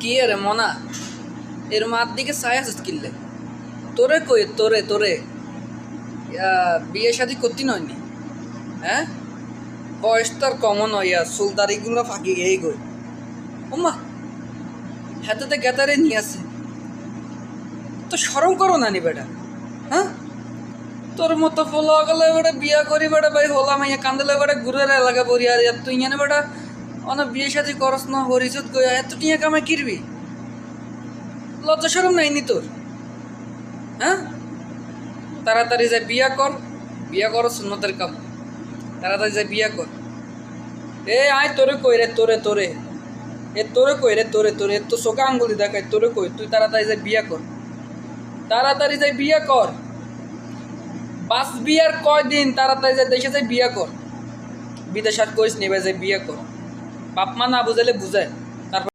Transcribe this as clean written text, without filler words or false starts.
কি রে মনা এর মার দিকে ছায়া কিনলে তোরে কই তোরে বিয়ে শাদি করতি নয়নি হ্যাঁ বয়স তোর কমন হইয়া সুলদারি গুলো ফাঁকি গেই গই ওমা হাতে গেতারে নিয়ে আসে তো সরম করো না নি বেটা হ্যাঁ তোর মতো ফলো গেলে বেটা বিয়া করি বেটা ভাই হলাম ইয়া কান্দলে বেটা ঘুরে এলাকা পড়ি আর তুই ইয়ানে বেটা অনেক বিয়ে শাদি করস না হরিচত গই এত টিয়া কামাই কিরবি লজ্জা সরম নাই নি তোর হ্যাঁ তাড়াতাড়ি যা বিয়া কর সুন্নতের কাম তাড়াতাড়ি যা বিয়া কর আয় তোরে কই রে তোরে তোরে কই রে তোরে তো চোখা আঙ্গুলি দেখায় তোরে কই তুই তাড়াতাড়ি যা বিয়া কর বাস বিয়ার কয়দিন তাড়াতাড়ি যা দেশে যাই বিয়া কর বিদেশ আর কইস নেবে যাই বিয়া কর বাপ মা না বুঝাইলে বুঝায়